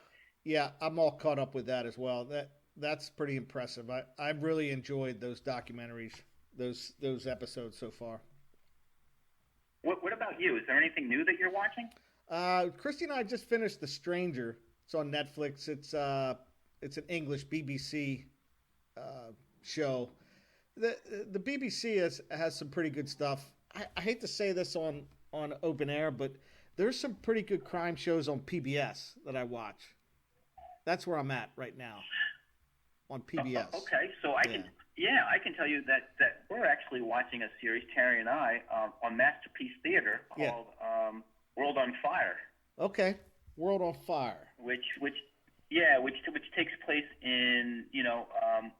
Yeah, I'm all caught up with that as well. That's pretty impressive. I've really enjoyed those documentaries, those episodes so far. What about you? Is there anything new that you're watching? Christy and I just finished The Stranger. It's on Netflix. It's an English BBC show. The BBC has some pretty good stuff. I hate to say this on open air, but there's some pretty good crime shows on PBS that I watch. That's where I'm at right now on PBS. Okay, so I can tell you that we're actually watching a series, Terry and I, on Masterpiece Theater called World on Fire. Okay, World on Fire. Which takes place in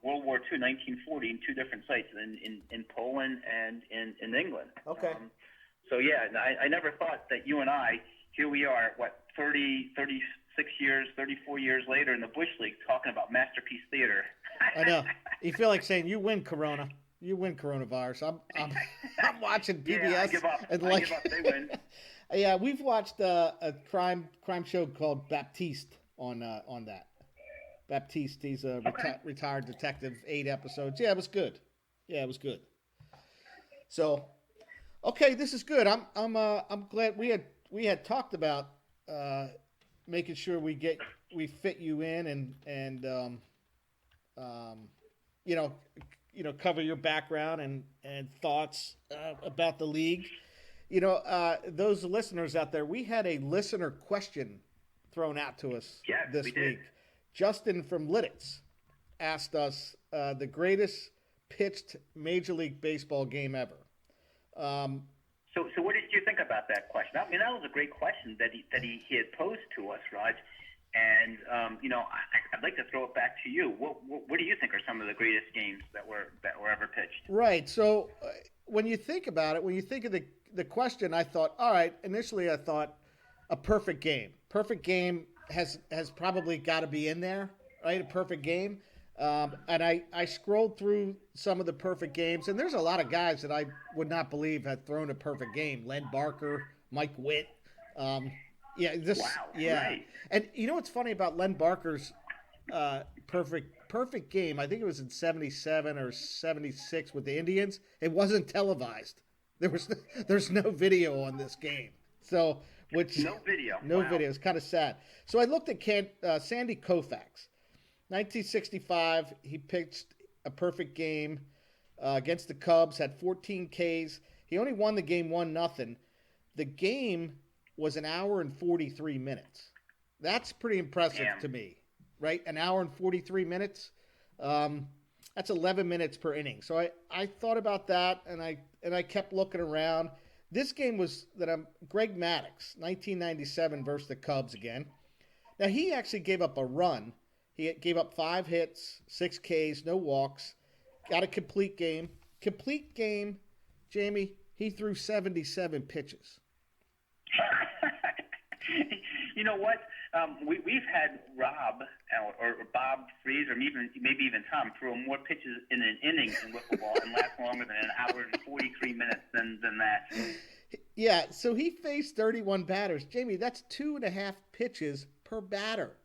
World War II, 1940, in 2 different sites, in Poland and in England. Okay. I never thought that you and I, here we are, 36 years, 34 years later in the Bush League talking about Masterpiece Theater. I know. You feel like saying, you win, Corona. You win coronavirus. I'm watching PBS Yeah, I give up. and I give up. They win. yeah, we've watched a crime show called Baptiste on that. Baptiste, he's a Okay. retired detective. 8 episodes. Yeah, it was good. Yeah, it was good. So, okay, this is good. I'm glad we had talked about uh, making sure we fit you in and um, you know cover your background and thoughts about the league. Those listeners out there, we had a listener question thrown out to us Yes, we this did. week. Justin from Lidditz asked us the greatest pitched Major League Baseball game ever. Um, So what did you think about that question? I mean, that was a great question that he had posed to us, Raj. And I'd like to throw it back to you. What do you think are some of the greatest games that were ever pitched? right. So when you think about it, when you think of the question, I thought, all right. Initially, I thought a perfect game. Perfect game has probably got to be in there, right? A perfect game. And I scrolled through some of the perfect games, and there's a lot of guys that I would not believe had thrown a perfect game. Len Barker, Mike Witt. Um, Wow, yeah. right. And you know what's funny about Len Barker's perfect game? I think it was in '77 or '76 with the Indians. It wasn't televised. There's no video on this game. So which No video. no Wow. video. It's kind of sad. So I looked at Sandy Koufax. 1965, he pitched a perfect game against the Cubs, had 14 Ks. He only won the game 1-0. The game was an hour and 43 minutes. That's pretty impressive Damn. to me, right? An hour and 43 minutes. That's 11 minutes per inning. So I thought about that, and I kept looking around. This game was Greg Maddux, 1997 versus the Cubs again. Now he actually gave up a run. He gave up 5 hits, 6 Ks, no walks, got a complete game. Complete game, Jamie, he threw 77 pitches. You know what? We've had Rob or Bob Freeze or maybe even Tom throw more pitches in an inning in wiffle ball and last longer than an hour and 43 minutes than that. Yeah, so he faced 31 batters. Jamie, that's 2.5 pitches per batter.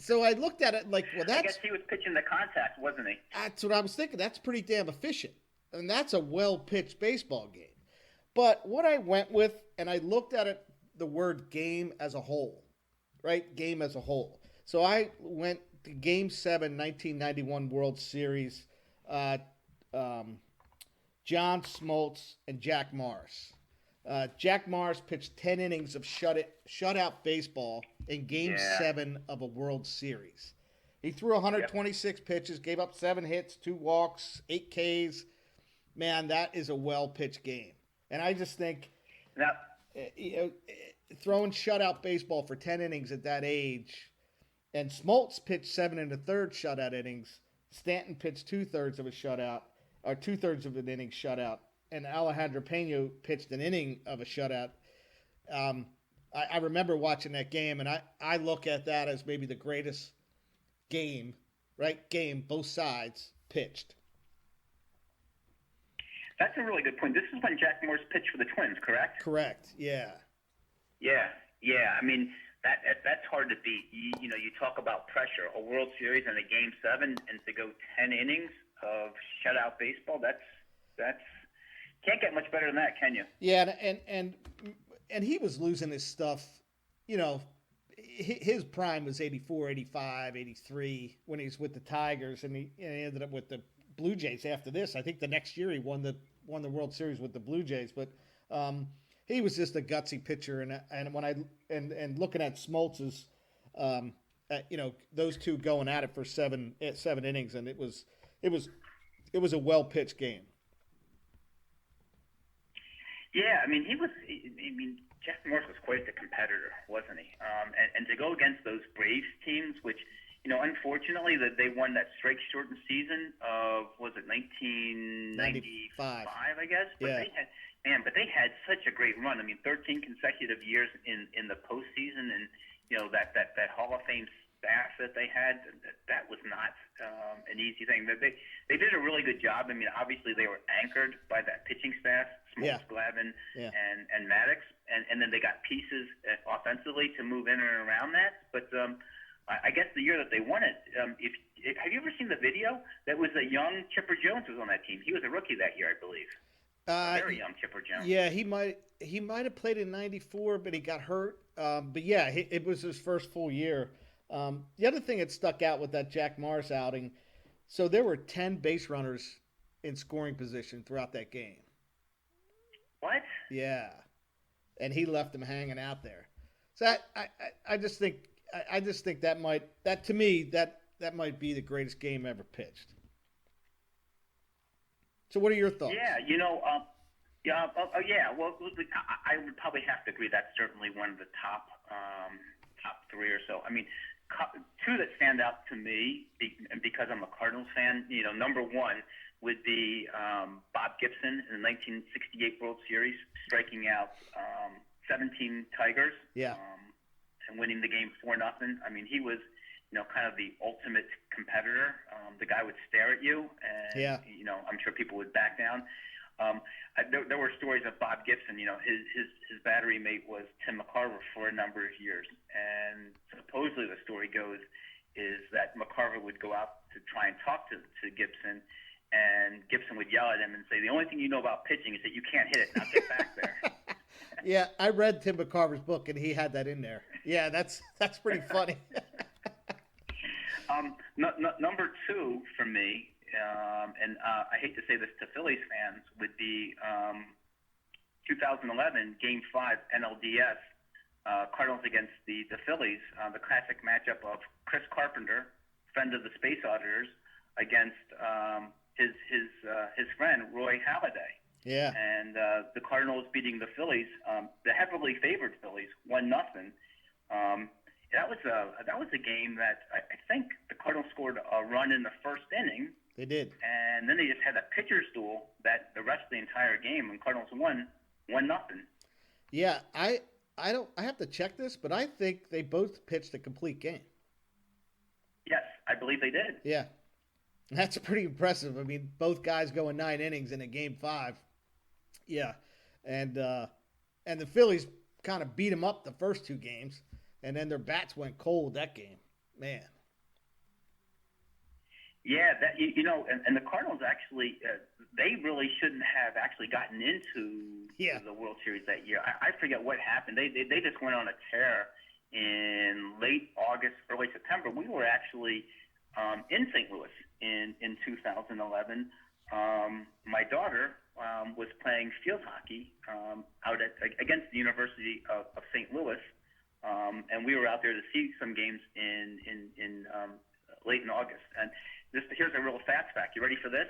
So I looked at it like, well, I guess he was pitching the contact, wasn't he? that's what I was thinking. That's pretty damn efficient. And that's a well-pitched baseball game. But what I went with, and I looked at it, the word game as a whole, right? Game as a whole. So I went to Game 7, 1991 World Series, John Smoltz and Jack Morris. Jack Morris pitched 10 innings of shutout baseball in Game 7 of a World Series. He threw 126 pitches, gave up 7 hits, 2 walks, 8 Ks. Man, that is a well-pitched game. And I just think, Now, throwing shutout baseball for 10 innings at that age, and Smoltz pitched 7 1/3 shutout innings. Stanton pitched 2/3 of a shutout, or 2/3 of an inning shutout, and Alejandro Pena pitched an inning of a shutout. I remember watching that game, and I look at that as maybe the greatest game, right? Game, both sides pitched. that's a really good point. This is when Jack Morris pitched for the Twins, correct? Correct. Yeah. Yeah. I mean, that's hard to beat. You talk about pressure. A World Series and a Game 7, and to go 10 innings of shutout baseball. That's can't get much better than that, can you? Yeah, and he was losing his stuff. His prime was 84, 85, 83 when he was with the Tigers, and he ended up with the Blue Jays after this. I think the next year he won the World Series with the Blue Jays, but he was just a gutsy pitcher. And when and looking at Smoltz's, those two going at it for seven innings, and it was a well pitched game. Yeah, I mean, Jeff Morris was quite the competitor, wasn't he? And to go against those Braves teams, which, unfortunately, that they won that strike-shortened season of, was it 1995, I guess? But yeah. They had such a great run. I mean, 13 consecutive years in the postseason, and that Hall of Fame staff that they had, that was not an easy thing. They did a really good job. I mean, obviously they were anchored by that pitching staff, Smoltz, Glavine, and Maddox, and then they got pieces offensively to move in and around that. But I guess the year that they won it, have you ever seen the video? That was a young Chipper Jones was on that team. He was a rookie that year, I believe. Very young Chipper Jones. Yeah, he might have played in '94, but he got hurt. But yeah, it was his first full year. The other thing that stuck out with that Jack Morris outing, so there were 10 base runners in scoring position throughout that game. What? Yeah, and he left them hanging out there. So I just think that to me that might be the greatest game ever pitched. So what are your thoughts? Yeah, Well, I would probably have to agree. That's certainly one of the top three or so. I mean, two that stand out to me, because I'm a Cardinals fan. Number one would be Bob Gibson in the 1968 World Series, striking out 17 Tigers. Yeah. And winning the game 4-0. I mean, he was kind of the ultimate competitor. The guy would stare at you, and I'm sure people would back down. There were stories of Bob Gibson. His battery mate was Tim McCarver for a number of years, and supposedly the story goes is that McCarver would go out to try and talk to Gibson, and Gibson would yell at him and say, "The only thing you know about pitching is that you can't hit it. Now get back there." Yeah, I read Tim McCarver's book, and he had that in there. Yeah, that's pretty funny. Number two for me, and I hate to say this to Phillies fans, would be 2011 Game 5 NLDS, Cardinals against the Phillies, the classic matchup of Chris Carpenter, friend of the Space Auditors, against his friend Roy Halladay. Yeah. And the Cardinals beating the Phillies, the heavily favored Phillies, 1-0. That was a game that I think the Cardinals scored a run in the first inning. They did. And then they just had a pitcher's duel that the rest of the entire game, and Cardinals won 1-0. Yeah, I have to check this, but I think they both pitched a complete game. Yes, I believe they did. Yeah. That's pretty impressive. I mean, both guys going 9 innings in a Game 5. Yeah. And the Phillies kind of beat them up the first 2 games, and then their bats went cold that game. Man. Yeah, and the Cardinals actually, they really shouldn't have actually gotten into the World Series that year. I forget what happened. They just went on a tear in late August, early September. We were actually in St. Louis in 2011. My daughter was playing field hockey out against the University of St. Louis, and we were out there to see some games in late in August. And here's a real fast fact. You ready for this?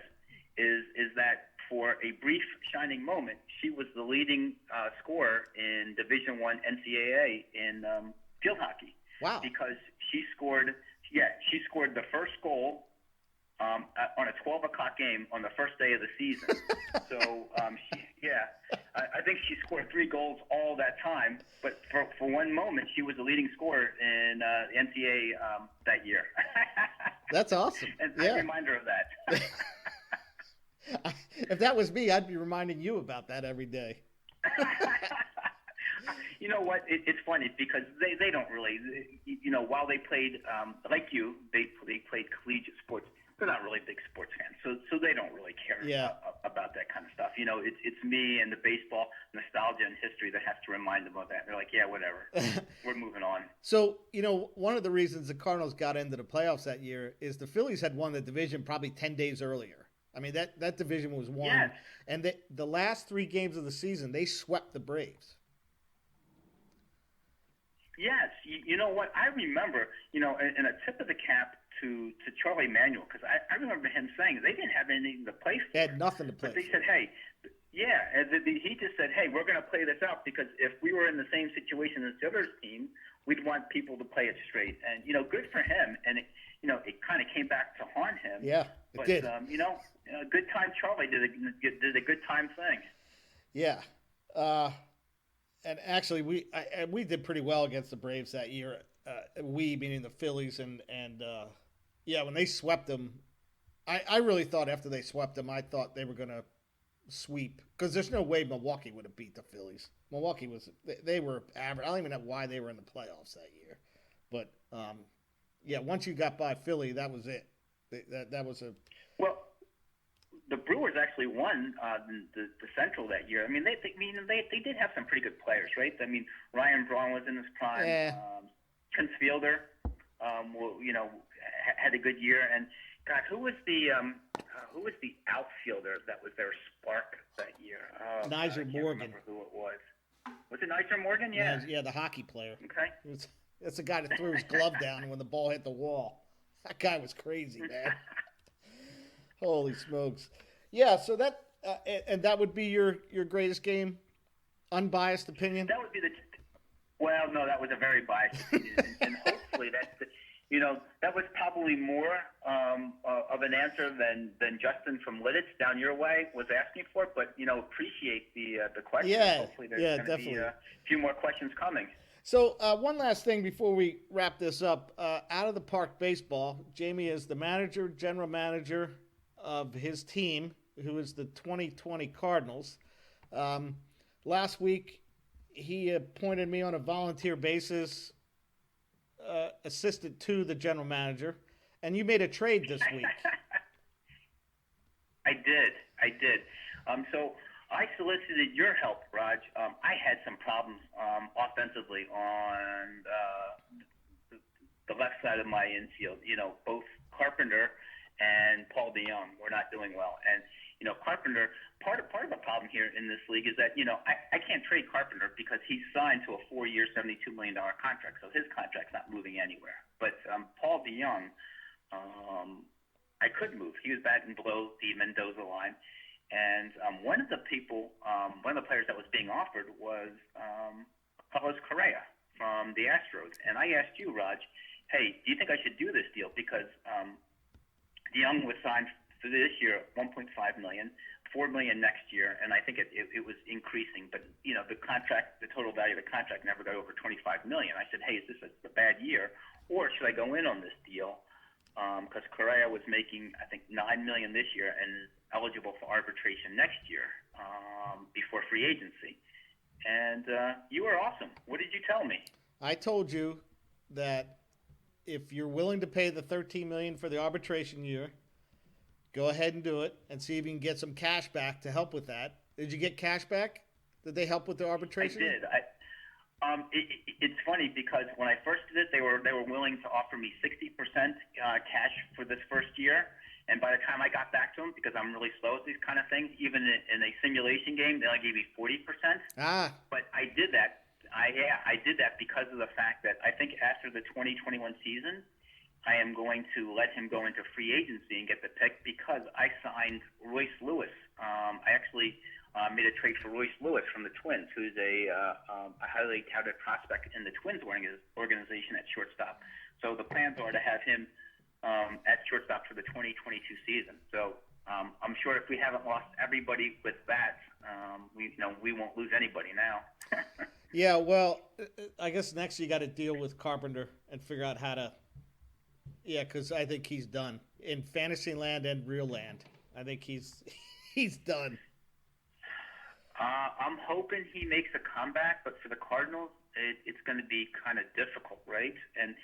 Is that for a brief shining moment, she was the leading scorer in Division I NCAA in field hockey. Wow! Because she scored the first goal on a 12 o'clock game on the first day of the season. So I think she scored 3 goals all that time. But for one moment, she was the leading scorer in the NCAA that year. That's awesome. And I remind her of that. If that was me, I'd be reminding you about that every day. You know what? It's funny because they don't really, while they played, like you, they played collegiate sports. They're not really big sports fans, so they don't really care about that kind of stuff. It's me and the baseball nostalgia and history that has to remind them of that. They're like, yeah, whatever. We're moving on. So, one of the reasons the Cardinals got into the playoffs that year is the Phillies had won the division probably 10 days earlier. I mean, that division was won. Yes. And the last 3 games of the season, they swept the Braves. Yes. You know what? I remember, and a tip of the cap to Charlie Manuel, because I remember him saying they didn't have anything to play for. They had nothing to play But they for. said, hey, he just said, hey, we're going to play this out because if we were in the same situation as the other team, we'd want people to play it straight. And, good for him. And, it kind of came back to haunt him. Yeah, it did. Good time Charlie did a good time thing. Yeah. And actually, we did pretty well against the Braves that year. we meaning the Phillies and yeah, when they swept them, I really thought after they swept them, I thought they were going to sweep because there's no way Milwaukee would have beat the Phillies. Milwaukee was they were average. I don't even know why they were in the playoffs that year, but yeah, once you got by Philly, that was it. That was a well. The Brewers actually won the Central that year. I mean, they did have some pretty good players, right? I mean, Ryan Braun was in his prime. yeah. Prince Fielder, had a good year. And God, who was the outfielder that was their spark that year? Niger I can't Morgan. remember who it was. Was it Niger Morgan? Yeah. Yeah, the hockey player. Okay. That's the guy that threw his glove down when the ball hit the wall. That guy was crazy, man. Holy smokes! Yeah, so that and that would be your greatest game, unbiased opinion. That would be well, no, that was a very biased opinion, and hopefully that was probably more of an answer than Justin from Lidditz down your way was asking for. But appreciate the question. Yeah, hopefully there's yeah, going to definitely. be a few more questions coming. So one last thing before we wrap this up. Out of the Park Baseball, Jamie is the general manager of his team, who is the 2020 Cardinals. Last week, he appointed me on a volunteer basis, assistant to the general manager, and you made a trade this week. I did. So I solicited your help, Raj. I had some problems offensively on the left side of my infield. Both Carpenter and Paul DeYoung were not doing well. And Carpenter, part of the problem here in this league is that I can't trade Carpenter because he's signed to a 4-year, $72 million contract, so his contract's not moving anywhere. But Paul DeYoung, I could move. He was batting below the Mendoza line. And one of the players that was being offered was Carlos Correa from the Astros. And I asked you, Raj, hey, do you think I should do this deal? Because DeYoung was signed for this year $1.5 million, $4 million next year, and I think it was increasing. But the contract, the total value of the contract never got over $25 million. I said, hey, is this a bad year, or should I go in on this deal? Because Correa was making, I think, $9 million this year and eligible for arbitration next year before free agency. And you were awesome. What did you tell me? I told you that if you're willing to pay the $13 million for the arbitration year, go ahead and do it and see if you can get some cash back to help with that. Did you get cash back? Did they help with the arbitration? I did. It's funny because when I first did it, they were willing to offer me 60% cash for this first year, and by the time I got back to them, because I'm really slow at these kind of things, even in a simulation game, they only gave me 40%. But I did that. I did that because of the fact that I think after the 2021 season, I am going to let him go into free agency and get the pick because I signed Royce Lewis. I actually made a trade for Royce Lewis from the Twins, who's a highly touted prospect in the Twins organization at shortstop. So the plans are to have him at shortstop for the 2022 season. So I'm sure if we haven't lost everybody with bats, we won't lose anybody now. Yeah, well, I guess next you got to deal with Carpenter and figure out how to. Yeah, because I think he's done in fantasy land and real land. I think he's done. I'm hoping he makes a comeback, but for the Cardinals, it's going to be kind of difficult, right? And,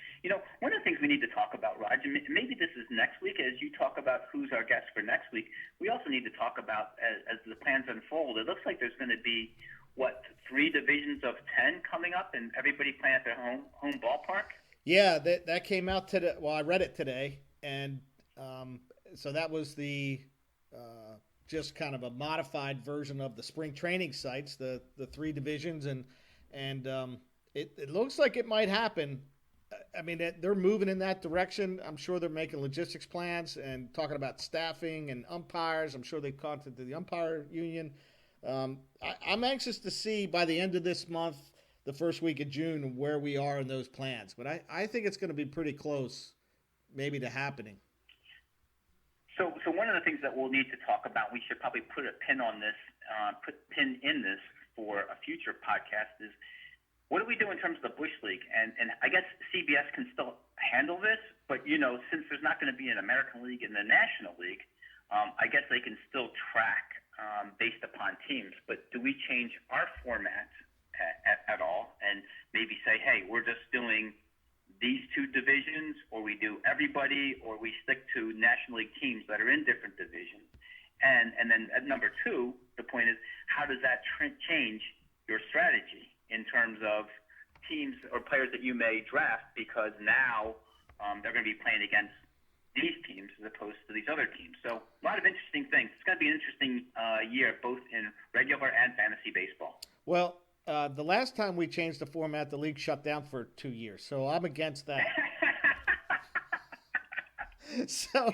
one of the things we need to talk about, Raj, and maybe this is next week as you talk about who's our guest for next week, we also need to talk about, as the plans unfold, it looks like there's going to be, 3 divisions of 10 coming up and everybody playing at their home ballpark? Yeah, that came out today. Well, I read it today, and so that was the just kind of a modified version of the spring training sites, the 3 divisions, and it looks like it might happen. I mean, they're moving in that direction. I'm sure they're making logistics plans and talking about staffing and umpires. I'm sure they've contacted the umpire union. I'm anxious to see by the end of this month, the first week of June, where we are in those plans. But I think it's going to be pretty close, maybe, to happening. So one of the things that we'll need to talk about, we should probably put a pin on this, put pin in this for a future podcast is what do we do in terms of the Bush League? And I guess CBS can still handle this, but since there's not going to be an American League and the National League, I guess they can still track based upon teams. But do we change our format at all and maybe say, hey, we're just doing these two divisions, or we do everybody, or we stick to National League teams that are in different divisions? And then at number two, the point is, how does that change your strategy in terms of teams or players that you may draft, because now they're going to be playing against these teams as opposed to these other teams? So a lot of interesting things. It's going to be an interesting year, both in regular and fantasy baseball. Well, the last time we changed the format, the league shut down for 2 years, so I'm against that. So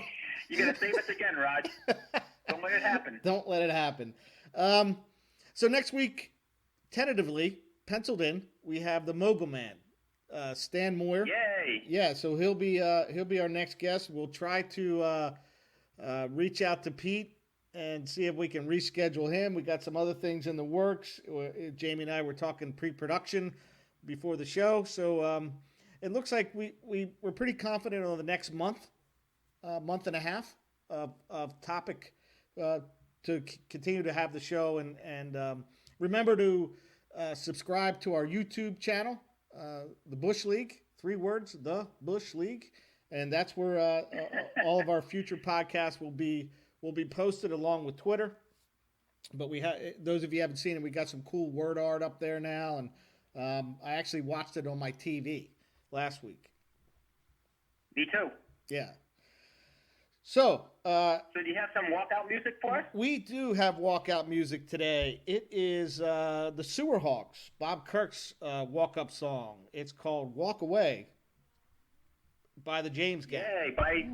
you're going to save us again, Raj. Don't let it happen. Don't let it happen. So next week, tentatively penciled in, we have the Mogul Man, Stan Moyer. Yay! Yeah, so he'll be our next guest. We'll try to reach out to Pete and see if we can reschedule him. We got some other things in the works. Jamie and I were talking pre-production before the show, so it looks like we're pretty confident on the next month and a half of topic to continue to have the show, and remember to subscribe to our YouTube channel, the Bush League, 3 words, the Bush League, and that's where all of our future podcasts will be posted, along with Twitter. But we have, those of you who haven't seen it, we got some cool word art up there now, and I actually watched it on my TV last week. Me too. Yeah. So do you have some walkout music for us? We do have walkout music today. It is the Sewer Hawks, Bob Kirk's walk-up song. It's called "Walk Away" by the James Gang. Yay!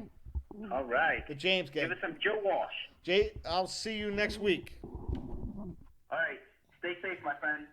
All right. The James Gang. Give us some Joe Walsh. I'll see you next week. All right. Stay safe, my friend.